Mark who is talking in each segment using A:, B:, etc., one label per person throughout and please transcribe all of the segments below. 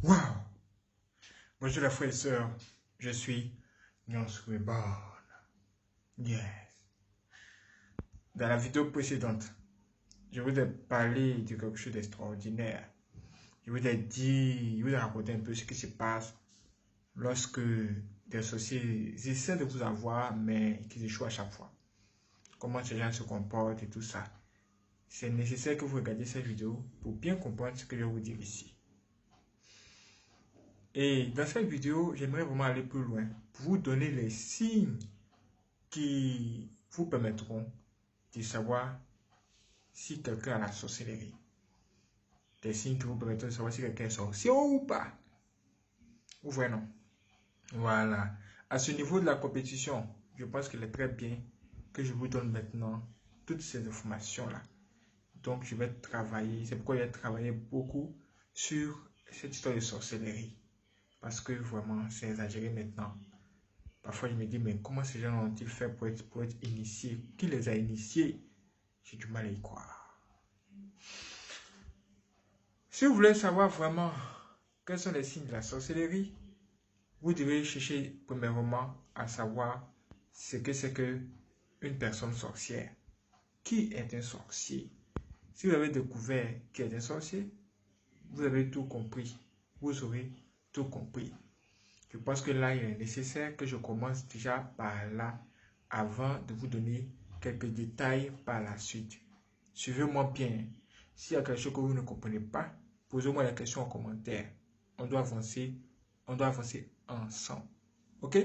A: Waouh! Bonjour les frères et sœurs, je suis Nyons Reborn. Yes. Dans la vidéo précédente, je vous ai parlé de quelque chose d'extraordinaire. Je vous ai dit, je vous ai raconté un peu ce qui se passe lorsque des sorciers essaient de vous avoir, mais qu'ils échouent à chaque fois. Comment ces gens se comportent et tout ça. C'est nécessaire que vous regardiez cette vidéo pour bien comprendre ce que je vais vous dire ici. Et dans cette vidéo, j'aimerais vraiment aller plus loin pour vous donner les signes qui vous permettront de savoir si quelqu'un a la sorcellerie. Des signes qui vous permettront de savoir si quelqu'un est sorcier ou pas. Ou vrai non. Voilà. À ce niveau de la compétition, je pense qu'il est très bien que je vous donne maintenant toutes ces informations-là. Donc, je vais travailler. C'est pourquoi j'ai travaillé beaucoup sur cette histoire de sorcellerie. Parce que vraiment, c'est exagéré maintenant. Parfois, je me dis, mais comment ces gens ont-ils fait pour être initiés? Qui les a initiés? J'ai du mal à y croire. Si vous voulez savoir vraiment quels sont les signes de la sorcellerie, vous devez chercher premièrement à savoir ce que c'est que une personne sorcière. Qui est un sorcier? Si vous avez découvert qui est un sorcier, vous avez tout compris. Vous aurez tout compris. Je pense que là, il est nécessaire que je commence déjà par là avant de vous donner quelques détails par la suite. Suivez-moi bien. S'il y a quelque chose que vous ne comprenez pas, posez-moi la question en commentaire. On doit avancer ensemble. Ok?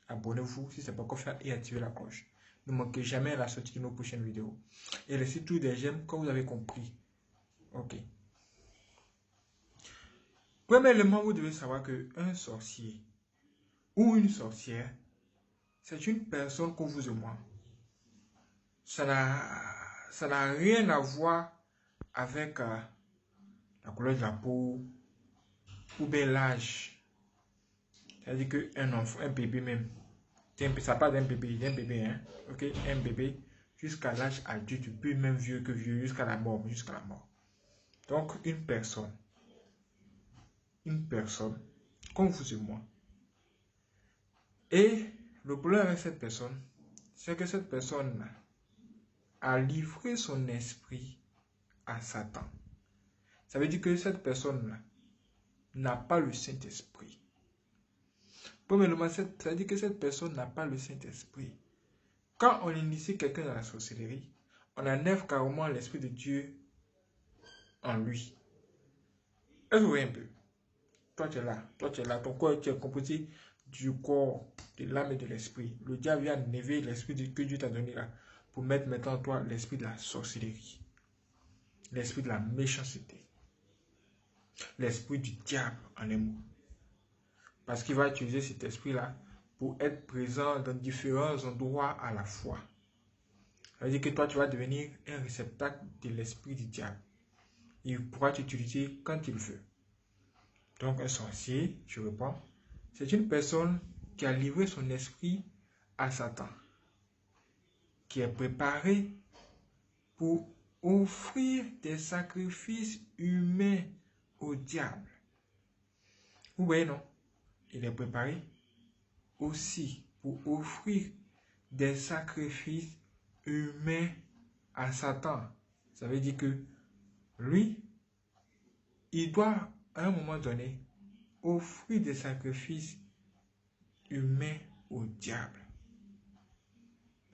A: Abonnez-vous si ce n'est pas encore fait et activez la cloche. Ne manquez jamais la sortie de nos prochaines vidéos. Et laissez tous des j'aime quand vous avez compris. Ok. Premièrement, vous devez savoir qu'un sorcier ou une sorcière, c'est une personne comme vous et moi. Ça n'a rien à voir avec la couleur de la peau ou bien l'âge. C'est-à-dire qu'un enfant, un bébé même, ça parle d'un bébé, hein, ok, un bébé jusqu'à l'âge adulte, plus même vieux que vieux, jusqu'à la mort. Donc, une personne, comme vous et moi. Et le problème avec cette personne, c'est que cette personne a livré son esprit à Satan. Ça veut dire que cette personne n'a pas le Saint-Esprit. Premièrement, ça veut dire que cette personne n'a pas le Saint-Esprit. Quand on initie quelqu'un dans la sorcellerie, on enlève carrément l'Esprit de Dieu en lui. Est-ce que vous voyez un peu? Toi tu es là, ton corps tu es composé du corps, de l'âme et de l'esprit. Le diable vient enlever l'esprit que Dieu t'a donné là pour mettre maintenant en toi l'esprit de la sorcellerie, l'esprit de la méchanceté, l'esprit du diable en un mot. Parce qu'il va utiliser cet esprit-là pour être présent dans différents endroits à la fois. Ça veut dire que toi, tu vas devenir un réceptacle de l'esprit du diable. Il pourra t'utiliser quand il veut. Donc, un sorcier, je reprends, c'est une personne qui a livré son esprit à Satan, qui est préparé pour offrir des sacrifices humains au diable. Vous voyez, non? Il est préparé aussi pour offrir des sacrifices humains à Satan. Ça veut dire que lui, il doit à un moment donné offrir des sacrifices humains au diable.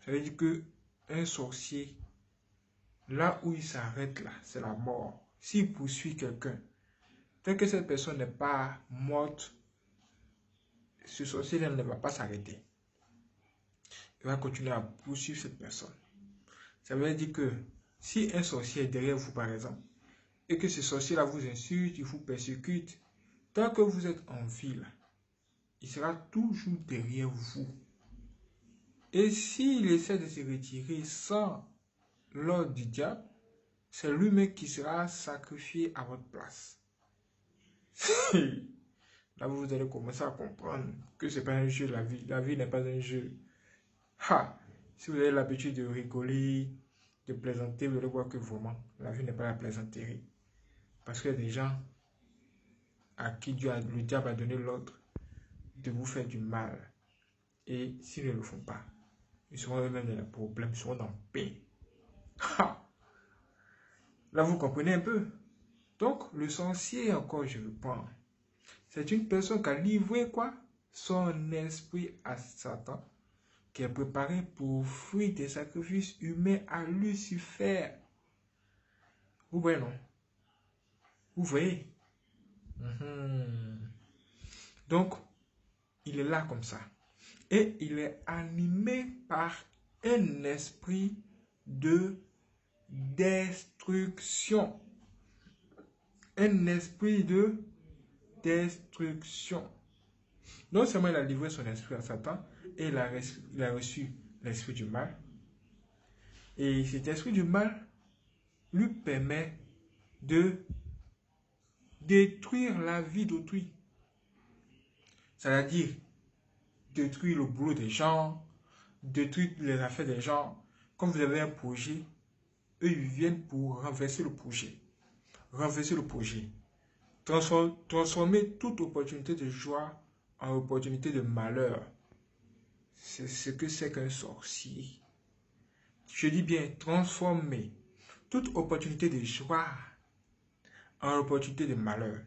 A: Ça veut dire que un sorcier, là où il s'arrête là, c'est la mort. S'il poursuit quelqu'un, tant que cette personne n'est pas morte, ce sorcier ne va pas s'arrêter. Il va continuer à poursuivre cette personne. Ça veut dire que si un sorcier est derrière vous, par exemple, et que ce sorcier-là vous insulte, il vous persécute, tant que vous êtes en vie, là, il sera toujours derrière vous. Et s'il essaie de se retirer sans l'ordre du diable, c'est lui-même qui sera sacrifié à votre place. Là, vous allez commencer à comprendre que ce n'est pas un jeu, la vie. La vie n'est pas un jeu. Ha! Si vous avez l'habitude de rigoler, de plaisanter, vous allez voir que vraiment, la vie n'est pas la plaisanterie. Parce qu'il y a des gens à qui le diable a donné l'ordre de vous faire du mal. Et s'ils ne le font pas, ils seront eux-mêmes dans les problèmes, ils seront dans paix. Là, vous comprenez un peu. Donc, le sorcier, encore, je reprends. C'est une personne qui a livré quoi? Son esprit à Satan, qui est préparé pour offrir des sacrifices humains à Lucifer. Vous voyez, non? Vous voyez? Donc, il est là comme ça. Et il est animé par un esprit de destruction. Un esprit de destruction. Non seulement il a livré son esprit à Satan, et il a reçu l'esprit du mal. Et cet esprit du mal lui permet de détruire la vie d'autrui. C'est-à-dire détruire le boulot des gens, détruire les affaires des gens. Comme vous avez un projet, eux ils viennent pour renverser le projet. Renverser le projet. Transformer toute opportunité de joie en opportunité de malheur. C'est ce que c'est qu'un sorcier. Je dis bien transformer toute opportunité de joie en opportunité de malheur.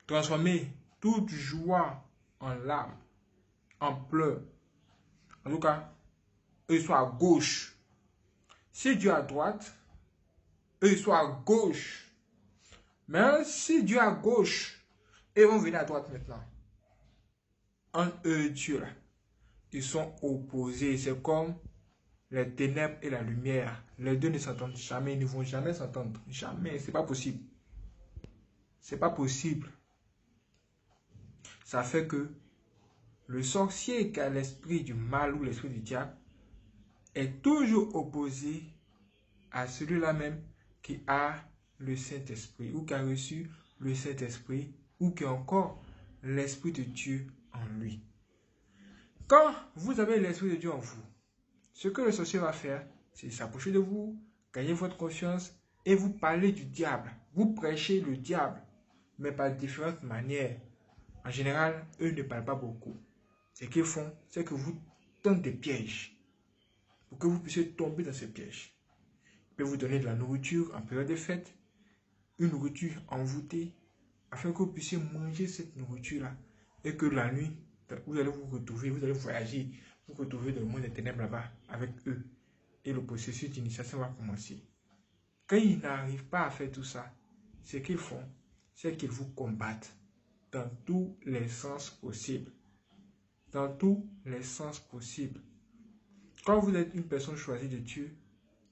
A: Transformer toute joie en larmes, en pleurs. En tout cas, eux ils sont à gauche. Si Dieu est à droite, eux ils sont à gauche. Mais si Dieu est à gauche, ils vont venir à droite maintenant. En eux et Dieu là, ils sont opposés. C'est comme les ténèbres et la lumière. Les deux ne s'entendent jamais, ils ne vont jamais s'entendre. Jamais, c'est pas possible. C'est pas possible. Ça fait que le sorcier qui a l'esprit du mal ou l'esprit du diable est toujours opposé à celui-là même qui a le Saint-Esprit ou qui a reçu le Saint-Esprit ou qui a encore l'Esprit de Dieu en lui. Quand vous avez l'Esprit de Dieu en vous, ce que le sorcier va faire, c'est s'approcher de vous, gagner votre confiance et vous parler du diable. Vous prêchez le diable, mais par différentes manières. En général, eux ne parlent pas beaucoup. Ce qu'ils font, c'est que vous tendent des pièges pour que vous puissiez tomber dans ces pièges. Ils peuvent vous donner de la nourriture en période de fête, une nourriture envoûtée, afin que vous puissiez manger cette nourriture-là et que la nuit, vous allez vous retrouver, vous allez voyager, vous retrouver dans le monde des ténèbres là-bas avec eux. Et le processus d'initiation va commencer. Quand ils n'arrivent pas à faire tout ça, ce qu'ils font, c'est qu'ils vous combattent dans tous les sens possibles. Dans tous les sens possibles. Quand vous êtes une personne choisie de Dieu,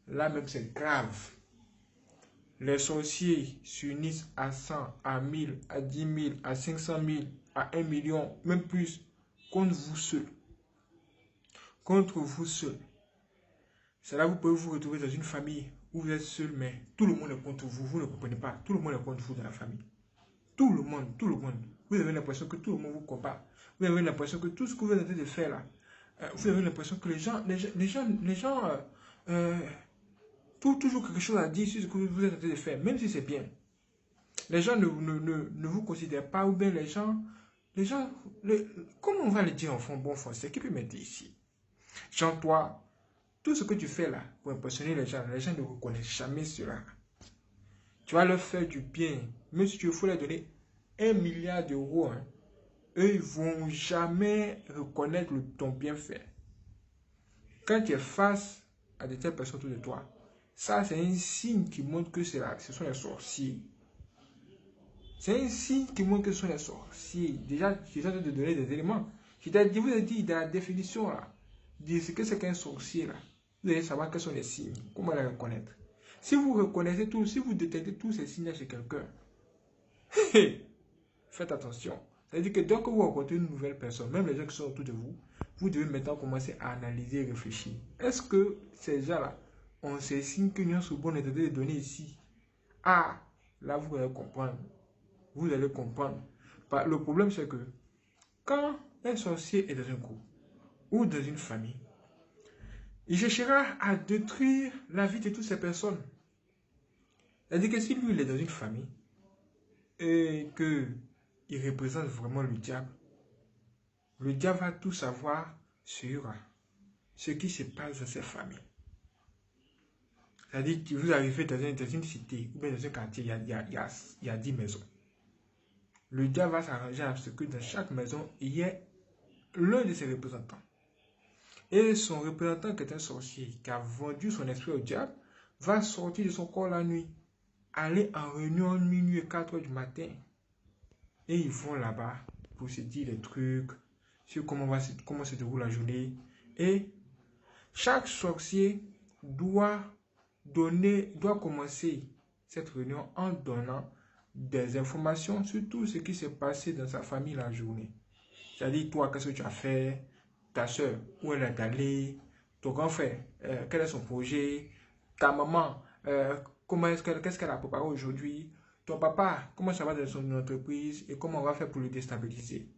A: là même c'est grave. Les sorciers s'unissent à 100, à 1000, à 10 000, à 500 000, à 1 million, même plus, contre vous seul. Contre vous seul. C'est là que vous pouvez vous retrouver dans une famille où vous êtes seul, mais tout le monde est contre vous. Vous ne comprenez pas. Tout le monde est contre vous dans la famille. Tout le monde, tout le monde. Vous avez l'impression que tout le monde vous combat. Vous avez l'impression que tout ce que vous êtes en train de faire là, vous avez l'impression que les gens toujours quelque chose à dire sur ce que vous êtes en train de faire, même si c'est bien. Les gens ne vous considèrent pas, ou bien comment on va le dire en bon français, qui peut m'aider ici? Jean, toi, tout ce que tu fais là, pour impressionner les gens ne reconnaissent jamais cela. Tu vas leur faire du bien, même si tu faut leur donner 1 milliard d'euros, hein, eux, ils ne vont jamais reconnaître ton bienfait. Quand tu es face à de telles personnes autour de toi, ça, c'est un signe qui montre que ce sont les sorciers. C'est un signe qui montre que ce sont les sorciers. Déjà, je suis en train de donner des éléments. Je vous ai dit dans la définition, là, de ce que c'est qu'un sorcier, là. Vous allez savoir quels sont les signes. Comment les reconnaître. Si vous reconnaissez tout, si vous détectez tous ces signes chez quelqu'un, faites attention. C'est-à-dire que dès que vous rencontrez une nouvelle personne, même les gens qui sont autour de vous, vous devez maintenant commencer à analyser et réfléchir. Est-ce que ces gens-là ont ces signes que Nyon Soubon est en train de donner ici? Ah, là vous allez comprendre. Vous allez comprendre. Le problème c'est que quand un sorcier est dans un groupe ou dans une famille, il cherchera à détruire la vie de toutes ces personnes. C'est-à-dire que si lui il est dans une famille, et qu'il représente vraiment le diable va tout savoir sur ce qui se passe dans ces familles. C'est-à-dire que vous arrivez dans une cité ou bien dans un quartier, il y a 10 maisons. Le diable va s'arranger à ce que dans chaque maison, il y ait l'un de ses représentants. Et son représentant, qui est un sorcier, qui a vendu son esprit au diable, va sortir de son corps la nuit, aller en réunion minuit et 4 heures du matin. Et ils vont là-bas pour se dire des trucs sur comment se déroule la journée. Et chaque sorcier doit commencer cette réunion en donnant des informations sur tout ce qui s'est passé dans sa famille la journée. C'est-à-dire, toi, qu'est-ce que tu as fait? Ta soeur, où elle est allée? Ton grand frère, quel est son projet? Ta maman, qu'est-ce qu'elle a préparé aujourd'hui? Ton papa, comment ça va dans son entreprise et comment on va faire pour le déstabiliser?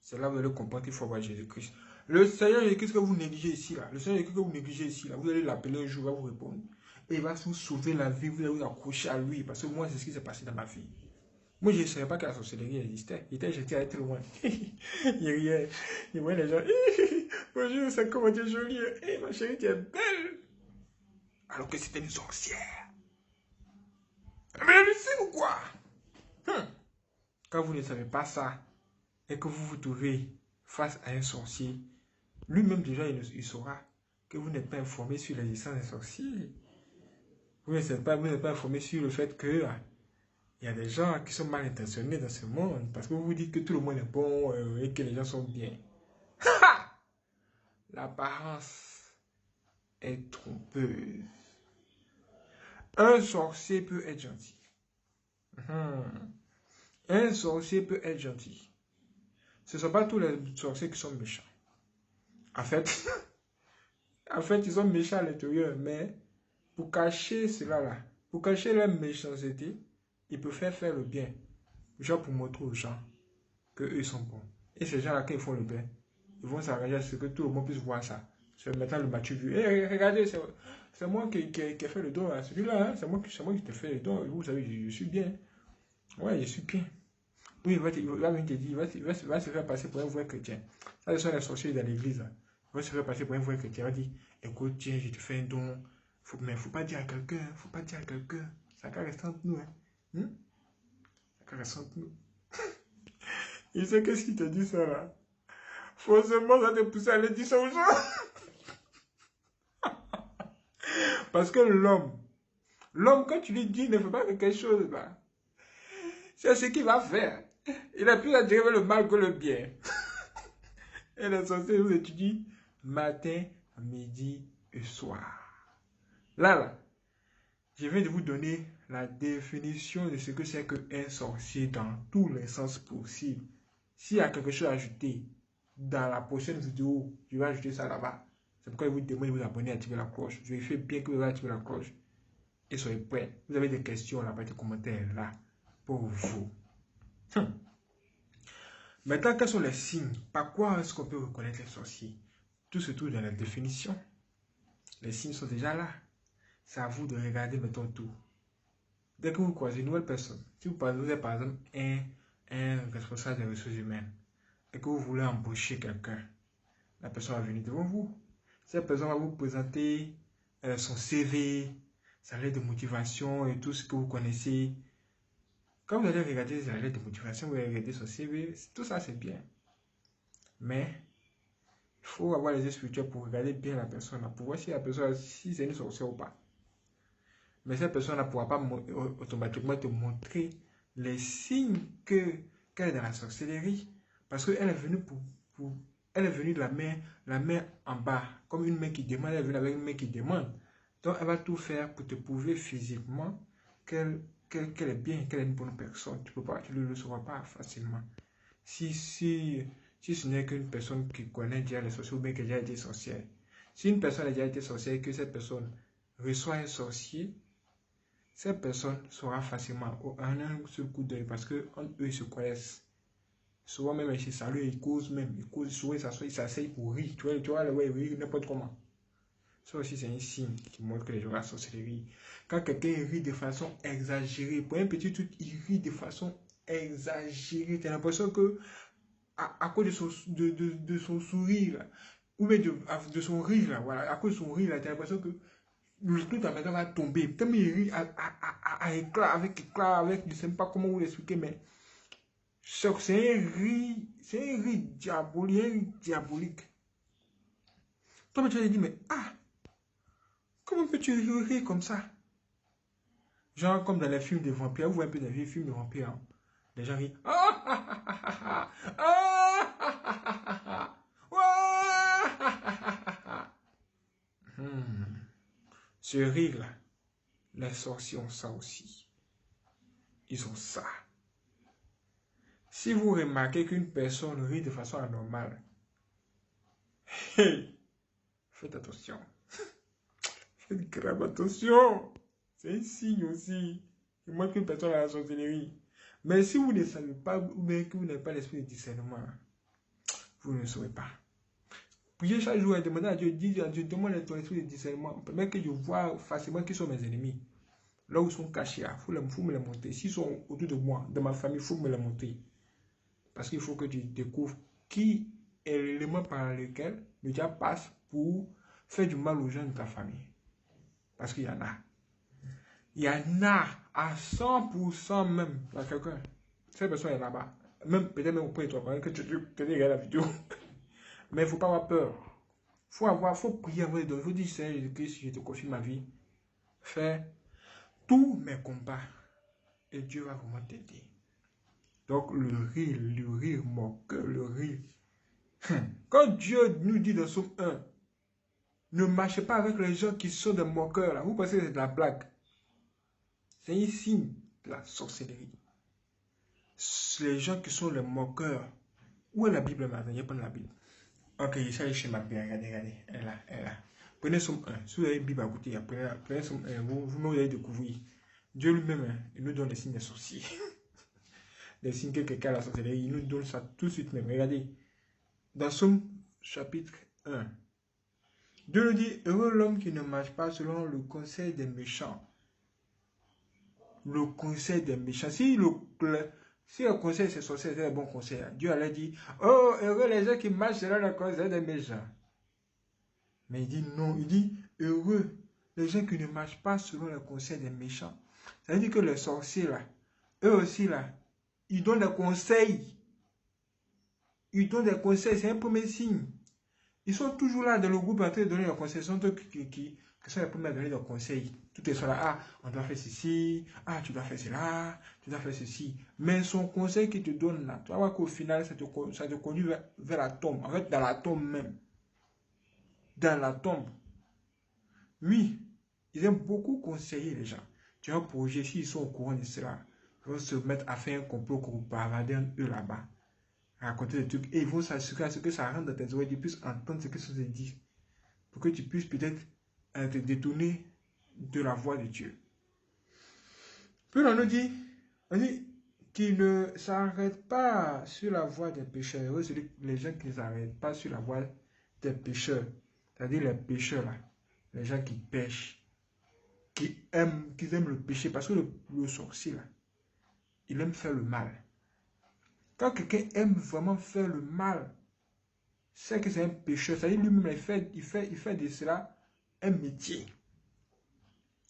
A: C'est là que vous allez comprendre qu'il faut avoir Jésus-Christ. Le Seigneur Jésus-Christ que vous négligez ici, là, le Seigneur Jésus-Christ que vous négligez ici, là, vous allez l'appeler un jour, il va vous répondre. Et il va vous sauver la vie, vous allez vous accrocher à lui. Parce que moi, c'est ce qui s'est passé dans ma vie. Moi, je ne savais pas que la sorcellerie existait. J'étais allé trop loin. Il riait. Il voyait les gens. Bonjour, c'est comment tu es jolie. Hey, ma chérie, tu es belle. Alors que c'était une sorcière. Mais elle sait ou quoi? Quand vous ne savez pas ça, et que vous vous trouvez face à un sorcier, lui-même déjà, il saura que vous n'êtes pas informé sur l'existence des sorciers. Vous n'êtes pas informé sur le fait que il y a des gens qui sont mal intentionnés dans ce monde parce que vous vous dites que tout le monde est bon et que les gens sont bien. L'apparence est trompeuse. Un sorcier peut être gentil. Un sorcier peut être gentil. Ce ne sont pas tous les sorciers qui sont méchants. En fait, ils sont méchants à l'intérieur, mais pour cacher cela là, pour cacher leur méchanceté, ils peuvent faire le bien. Genre pour montrer aux gens qu'eux sont bons. Et ces gens-là, quand ils font le bien, ils vont s'arranger à ce que tout le monde puisse voir ça. C'est maintenant le Mathieu vu. Hey, regardez, c'est moi qui ai fait le don à celui-là. Hein? C'est moi qui t'ai fait le don. Vous savez, je suis bien. Ouais, je suis bien. Oui, il va venir te dire, il va se faire passer pour un vrai chrétien. Ça, ce sont les sorciers dans l'église. Il va se faire passer pour un vrai chrétien. Il va dire, écoute, tiens, je te fais un don. Mais il ne faut pas dire à quelqu'un. Faut pas dire à quelqu'un. Ça reste entre nous. Hein? Ça reste entre nous. Il sait qu'est-ce qu'il te dit ça là. Forcément, ça te pousse à aller dire ça aux gens. Parce que l'homme, quand tu lui dis, il ne fait pas quelque chose là, c'est ce qu'il va faire. Il a plus à dire le mal que le bien. Et les sorciers vous étudient matin, midi et soir. Là, je viens de vous donner la définition de ce que c'est qu'un sorcier dans tous les sens possibles. S'il y a quelque chose à ajouter dans la prochaine vidéo, je vais ajouter ça là-bas. C'est pourquoi je vous demande de vous abonner et activer la cloche. Vérifiez bien que vous avez activé la cloche. Et soyez prêts. Vous avez des questions là-bas, des commentaires là pour vous. Maintenant, quels sont les signes? Par quoi est-ce qu'on peut reconnaître les sorciers? Tout se trouve dans la définition. Les signes sont déjà là. C'est à vous de regarder, mettons tout. Dès que vous croisez une nouvelle personne, si vous êtes par exemple un responsable des ressources humaines et que vous voulez embaucher quelqu'un, la personne va venir devant vous. Cette personne va vous présenter son CV, sa lettre de motivation et tout ce que vous connaissez. Quand vous allez regarder sa lettre de motivation, vous allez regarder son CV, tout ça c'est bien. Mais il faut avoir les yeux spirituels pour regarder bien la personne, pour voir si la personne, si c'est une sorcière ou pas. Mais cette personne ne pourra pas automatiquement te montrer les signes qu'elle est dans la sorcellerie. Parce qu'elle est venue elle est venue de la main en bas, comme une main qui demande, elle est venue avec une main qui demande. Donc elle va tout faire pour te prouver physiquement qu'elle est bien, qu'elle est une bonne personne. Tu ne le sauras pas facilement. Si ce n'est qu'une personne qui connaît déjà les sorciers ou bien qui a déjà été sorcière. Si une personne a déjà été sorcière et que cette personne reçoit un sorcier, cette personne saura facilement en un seul coup d'œil parce qu'eux ils se connaissent. Souvent même ils se saluent, ils causent même, souvent ils s'asseyent pour rire. Tu vois le ouais, rire n'importe comment. Ça aussi, c'est un signe qui montre que les gens ont la sorcellerie. Quand quelqu'un rit de façon exagérée, pour un petit truc, il rit de façon exagérée. Tu as l'impression que, à cause de son sourire, là, ou même de son rire, là, voilà, à cause de son rire, là, tu as l'impression que le truc en même temps va tomber. Tellement il rit à éclat, avec, je ne sais pas comment vous l'expliquer, mais c'est un rire diabolique. Toi, tu vas te dire, mais comment peux-tu rire comme ça? Genre comme dans les films de vampires, vous voyez un peu dans les films de vampires, hein? Les gens rient. Ce rire-là, les sorciers ont ça aussi. Ils ont ça. Si vous remarquez qu'une personne rit de façon anormale, hey, faites attention. Faites grave attention. C'est un signe aussi. Il montre qu'une personne a la sorcellerie. Mais si vous ne savez pas, ou bien que vous n'avez pas l'esprit de discernement, vous ne saurez pas. Priez chaque jour et demandez à Dieu, dites à Dieu, demande ton esprit de discernement. Permet que je vois facilement qui sont mes ennemis. Là où ils sont cachés, il faut me les montrer. S'ils sont autour de moi, de ma famille, il faut me les montrer. Parce qu'il faut que tu découvres qui est l'élément par lequel le diable passe pour faire du mal aux gens de ta famille. Parce qu'il y en a. Il y en a à 100% même. Il y a quelqu'un. Cette personne est là-bas. Même peut-être même auprès de toi, pendant que tu regardes la vidéo. Mais il ne faut pas avoir peur. Il faut prier avant de donner. Il faut dire, Seigneur Jésus-Christ, je te confie ma vie. Fais tous mes combats. Et Dieu va vraiment t'aider. Donc le rire moqueur, le rire. Quand Dieu nous dit dans Somme 1, ne marchez pas avec les gens qui sont des moqueurs, là. Vous pensez que c'est de la blague. C'est un signe de la sorcellerie. Les gens qui sont les moqueurs. Où est la Bible maintenant? Il n'y a pas de la Bible. Ok, ça y est chez ma Bible. Regardez. Elle est là. Prenez Somme 1. Si vous avez une Bible à côté, prenez Somme 1. Vous allez découvrir. Dieu lui-même, il nous donne les signes des sorciers. Les signes que quelqu'un a la sorcellerie. Il nous donne ça tout de suite même. Regardez. Dans Somme chapitre 1. Dieu nous dit, heureux l'homme qui ne marche pas selon le conseil des méchants. Le conseil des méchants. Si le conseil c'est sorcier, c'est un bon conseil. Dieu allait dire, oh, heureux les gens qui marchent selon le conseil des méchants. Mais il dit non, il dit, heureux les gens qui ne marchent pas selon le conseil des méchants. Ça veut dire que les sorciers là, eux aussi là, ils donnent des conseils. Ils donnent des conseils, c'est un premier signe. Ils sont toujours là dans le groupe en train de donner des conseils. Ce sont eux qui sont les premiers à donner des conseils. Tout est sur là. Ah, on doit faire ceci. Ah, tu dois faire cela. Tu dois faire ceci. Mais son conseil qu'il te donne là, tu vas voir qu'au final, ça te conduit vers la tombe. En fait, dans la tombe même. Dans la tombe. Oui, ils aiment beaucoup conseiller les gens. Tu as un projet, s'ils sont au courant de cela, ils vont se mettre à faire un complot pour bavarder eux là-bas. Raconter des trucs et ils vont s'assurer à ce que ça rentre dans tes oreilles, tu puisses entendre ce que ça se dit pour que tu puisses peut-être te détourner de la voix de Dieu. Puis on dit qu'ils ne s'arrêtent pas sur la voie des pécheurs. Les gens qui ne s'arrêtent pas sur la voie des pécheurs, c'est-à-dire les pécheurs là, les gens qui pêchent, qui aiment le péché, parce que le sorcier là, il aime faire le mal. Quand quelqu'un aime vraiment faire le mal, c'est que c'est un pécheur. C'est-à-dire lui-même, il fait de cela un métier.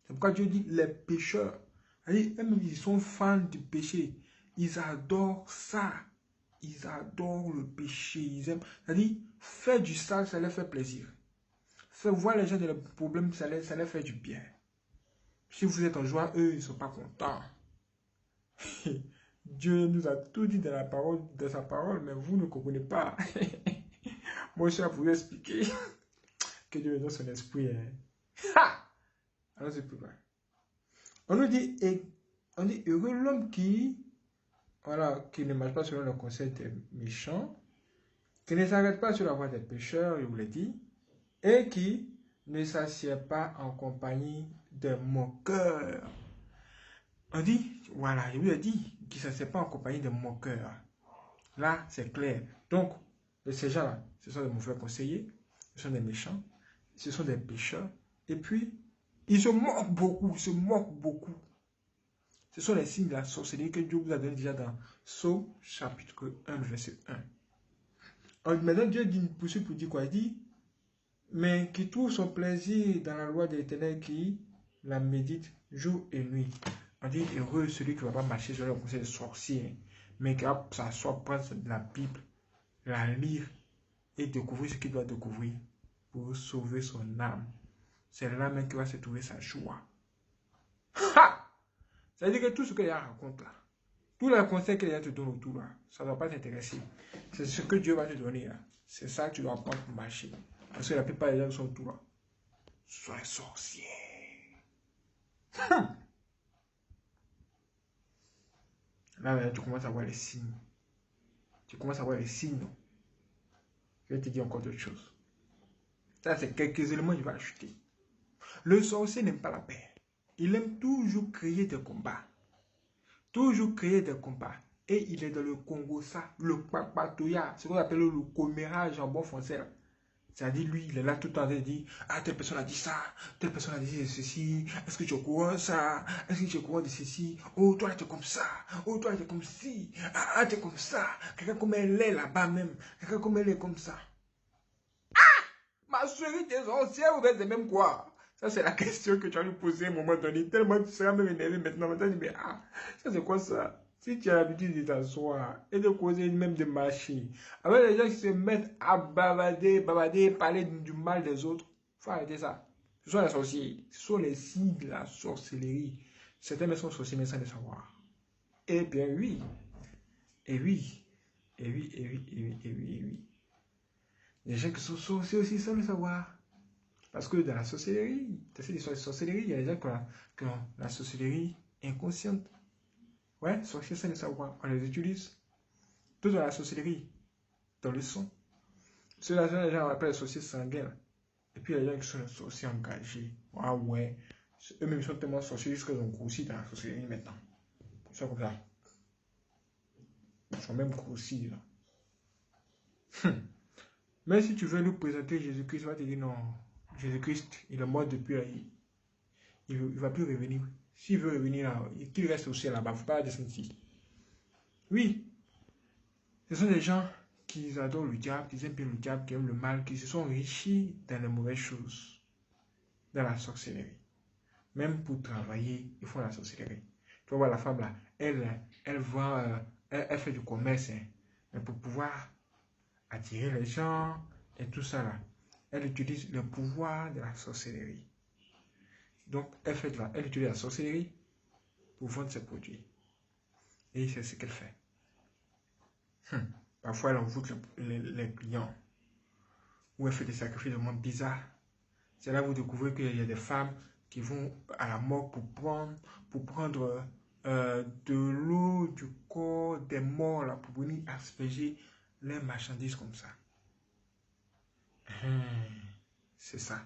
A: C'est pourquoi Dieu dit les pécheurs. Eux-mêmes, ils sont fans du péché. Ils adorent ça. Ils adorent le péché. Ils aiment. C'est-à-dire, faire du sale, ça leur fait plaisir. Faire voir les gens dans les problèmes, ça leur fait du bien. Si vous êtes en joie, eux, ils ne sont pas contents. Dieu nous a tout dit dans sa parole, mais vous ne comprenez pas. Moi, je vais vous expliquer que Dieu nous donne son esprit. Alors, c'est plus loin. On nous dit, heureux l'homme qui ne marche pas selon le conseil des méchants, qui ne s'arrête pas sur la voie des pécheurs, je vous l'ai dit, et qui ne s'assied pas en compagnie des moqueurs. On dit, voilà, je vous ai dit, qui ne s'assied pas en compagnie des moqueurs. Là, c'est clair. Donc, ces gens-là, ce sont des mauvais conseillers, ce sont des méchants, ce sont des pécheurs. Et puis, ils se moquent beaucoup, ils se moquent beaucoup. Ce sont les signes de la sorcellerie que Dieu vous a donné déjà dans Psaume chapitre 1, verset 1. Alors, maintenant, Dieu dit, poursuit pour dire quoi? Il dit, mais qui trouve son plaisir dans la loi de l'Éternel, qui la médite jour et nuit. On dit, heureux celui qui ne va pas marcher sur le conseil des sorciers, mais qui va s'asseoir, prendre de la Bible, la lire et découvrir ce qu'il doit découvrir pour sauver son âme. C'est là même qui va se trouver sa joie. Ha! Ça veut dire que tout ce qu'il y a raconte là, tous les conseils qu'il y a te donne autour là, ça ne doit pas t'intéresser. C'est ce que Dieu va te donner là. C'est ça que tu dois prendre pour marcher. Parce que la plupart des gens qui sont autour là, ce sont les sorciers. Là, tu commences à voir les signes. Tu commences à voir les signes. Je vais te dire encore d'autres choses. Ça, c'est quelques éléments que je vais ajouter. Le sorcier n'aime pas la paix. Il aime toujours créer des combats. Toujours créer des combats. Et il est dans le Congo, ça, le papatouya, ce qu'on appelle le commérage en bon français. C'est-à-dire, lui, il est là tout le temps, il dit, ah, telle personne a dit ça, telle personne a dit ceci, est-ce que tu es au courant de ça, est-ce que tu es au courant de ceci, oh, toi, tu es comme ça, oh, toi, tu es comme ci, ah, tu es comme ça, quelqu'un comme elle est là-bas même, quelqu'un comme elle est comme ça. Ma chérie, tes anciens, vous êtes même quoi? Ça, c'est la question que tu vas lui poser à un moment donné. Tellement tu seras même énervé maintenant. Maintenant, tu dis, mais ah, ça, c'est quoi ça? Si tu as l'habitude de t'asseoir et de causer, même de marcher, avec les gens qui se mettent à bavarder, parler du mal des autres, il faut arrêter ça. Ce sont les sorciers. Ce sont les signes de la sorcellerie. Certains sont sorciers, mais sans le savoir. Eh bien, oui. Et oui. Et oui, et oui, et oui, et oui, et oui. Les gens qui sont sorciers aussi sans le savoir. Parce que dans la sorcellerie, tu sais, l'histoire de sorcellerie, il y a des gens qui ont la sorcellerie inconsciente. Ouais, sorciers sans le savoir, on les utilise. Tout dans la sorcellerie, dans le son. Ceux-là, les gens appellent les sorciers sanguins. Et puis il y a des gens qui sont les sorciers engagés. Ah ouais, eux-mêmes ils sont tellement sorciers jusqu'à qu'ils ont grossi dans la sorcellerie maintenant. Ils sont comme ça. Ils sont même grossis là. Mais si tu veux nous présenter Jésus-Christ, il va te dire non. Jésus-Christ, il est mort depuis là. Il ne va plus revenir. S'il veut revenir là, qu'il reste au ciel là-bas. Il ne faut pas descendre ici. Oui, ce sont des gens qui adorent le diable, qui aiment bien le diable, qui aiment le mal, qui se sont enrichis dans les mauvaises choses, dans la sorcellerie. Même pour travailler, ils font la sorcellerie. Tu vas voir la femme là, elle vend, elle fait du commerce, hein, mais pour pouvoir attirer les gens et tout ça là, elle utilise le pouvoir de la sorcellerie. Donc, elle utilise la sorcellerie pour vendre ses produits. Et c'est ce qu'elle fait. Parfois, elle envoûte les clients. Ou elle fait des sacrifices vraiment bizarres. C'est là que vous découvrez qu'il y a des femmes qui vont à la mort pour prendre de l'eau du corps des morts là, pour venir asperger les marchandises comme ça. C'est ça.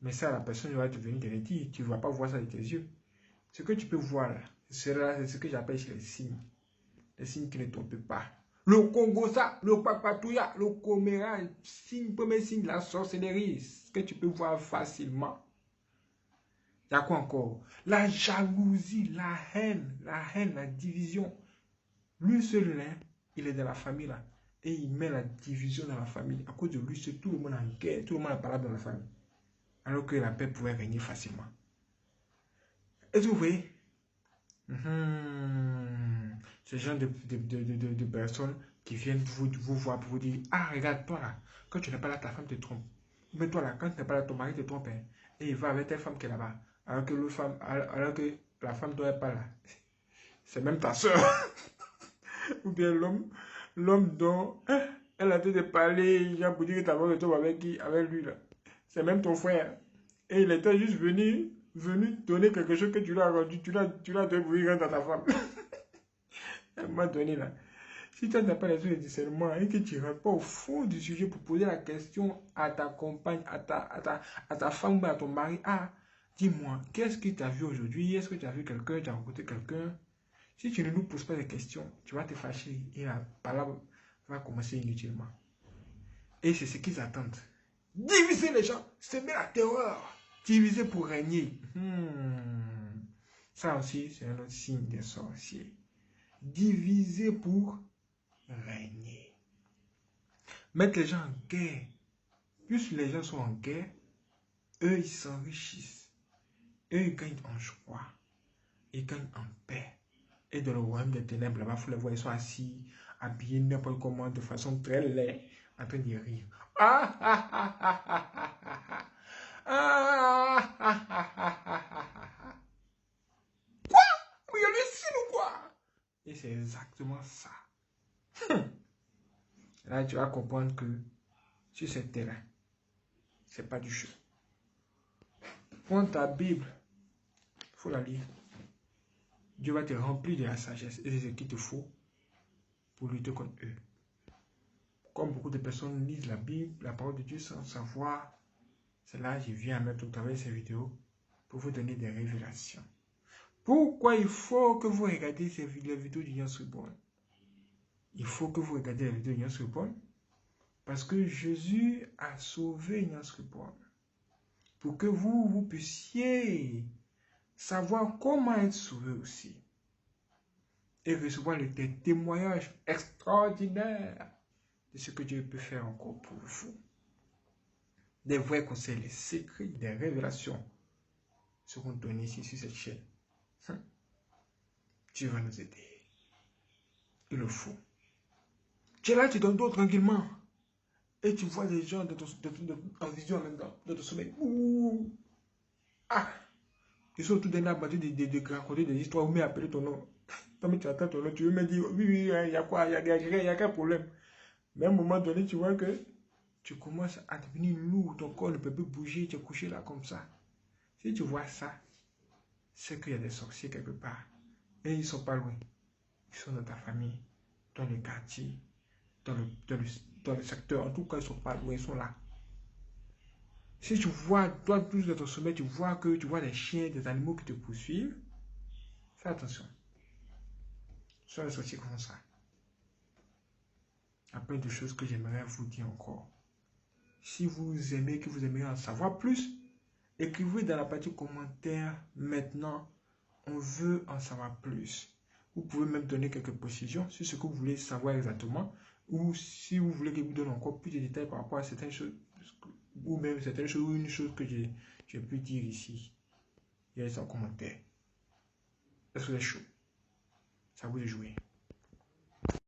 A: Mais ça, la personne va te venir te le dire. Tu ne vas pas voir ça avec tes yeux. Ce que tu peux voir là, c'est ce que j'appelle les signes. Les signes qui ne trompent pas. Le Congo, ça, le Papatouya, le Coméra, premier signe de la sorcellerie, ce que tu peux voir facilement. Il y a quoi encore? La jalousie, la haine, la division. Lui seul, là, il est dans la famille là. Et il met la division dans la famille. À cause de lui, c'est tout le monde en guerre, tout le monde a parlé dans la famille. Alors que la paix pouvait régner facilement. Est-ce que vous voyez? Ce genre de personnes qui viennent vous voir pour vous dire, ah, regarde, toi là, quand tu n'es pas là, ta femme te trompe. Mais toi là, quand tu n'es pas là, ton mari te trompe. Hein, et il va avec telle femme qui est là-bas. Alors que la femme toi n'est pas là. C'est même ta soeur. Ou bien l'homme dont elle a de parler, il a pour dire que ta femme te trompe avec qui? Avec lui là. C'est même ton frère. Et il était juste venu donner quelque chose que tu l'as rendu, tu l'as donné à ta femme. À un moment donné, là, si tu n'as pas les yeux de discernement et que tu ne rentres pas au fond du sujet pour poser la question à ta compagne, à ta femme ou à ton mari, ah, dis-moi, qu'est-ce que tu as vu aujourd'hui? Est-ce que tu as vu quelqu'un? Tu as rencontré quelqu'un? Si tu ne nous poses pas de questions, tu vas te fâcher et la parole va commencer inutilement. Et c'est ce qu'ils attendent. Diviser les gens, semer la terreur. Diviser pour régner. Ça aussi, c'est un autre signe des sorciers. Diviser pour régner. Mettre les gens en guerre. Plus les gens sont en guerre, eux, ils s'enrichissent. Eux, ils gagnent en joie. Ils gagnent en paix. Et dans le royaume des ténèbres, là-bas, il faut les voir, ils sont assis, habillés n'importe comment, de façon très laide, en train de rire. Quoi? Oui, il hallucine ou quoi? Et c'est exactement ça. Là, tu vas comprendre que sur ce terrain, c'est pas du jeu. Prends ta Bible, il faut la lire. Dieu va te remplir de la sagesse et de ce qu'il te faut pour lutter contre eux. Comme beaucoup de personnes lisent la Bible, la parole de Dieu sans savoir, c'est là que je viens à mettre au travers de ces vidéos pour vous donner des révélations. Pourquoi il faut que vous regardiez les vidéos du Young Reborn? Il faut que vous regardiez les vidéos du Young Reborn parce que Jésus a sauvé Young Reborn. Pour que vous puissiez savoir comment être sauvé aussi. Et recevoir des témoignages extraordinaires de ce que Dieu peut faire encore pour vous. Des vrais conseils, les secrets, des révélations seront donnés ici sur cette chaîne. Dieu va nous aider. Il le faut. Tu es là, tu dors tranquillement. Et tu vois des gens en vision en même temps, dans ton sommeil. Ouh. Ah! Ils sont autour d'un arbre de raconter des histoires ou même appeler ton nom. Toi, tu attends ton nom, tu veux me dire, oui, il y a quoi, il y a quel problème. Mais à un moment donné, tu vois que tu commences à devenir lourd, ton corps ne peut plus bouger, tu es couché là comme ça. Si tu vois ça, c'est qu'il y a des sorciers quelque part. Et ils ne sont pas loin. Ils sont dans ta famille, dans le quartier, dans le secteur. En tout cas, ils ne sont pas loin, ils sont là. Si tu vois, toi, plus de ton sommeil, tu vois des chiens, des animaux qui te poursuivent, fais attention. Ce sont les sorciers qui font ça. Il y a plein de choses que j'aimerais vous dire encore. Si vous aimez, que vous aimeriez en savoir plus, écrivez dans la partie commentaire maintenant. On veut en savoir plus. Vous pouvez même donner quelques précisions sur ce que vous voulez savoir exactement. Ou si vous voulez que je vous donne encore plus de détails par rapport à certaines choses. Ou même certaines choses, ou une chose que j'ai pu dire ici. Il y a ça en commentaire. Est-ce que c'est chaud? Ça vous est joué.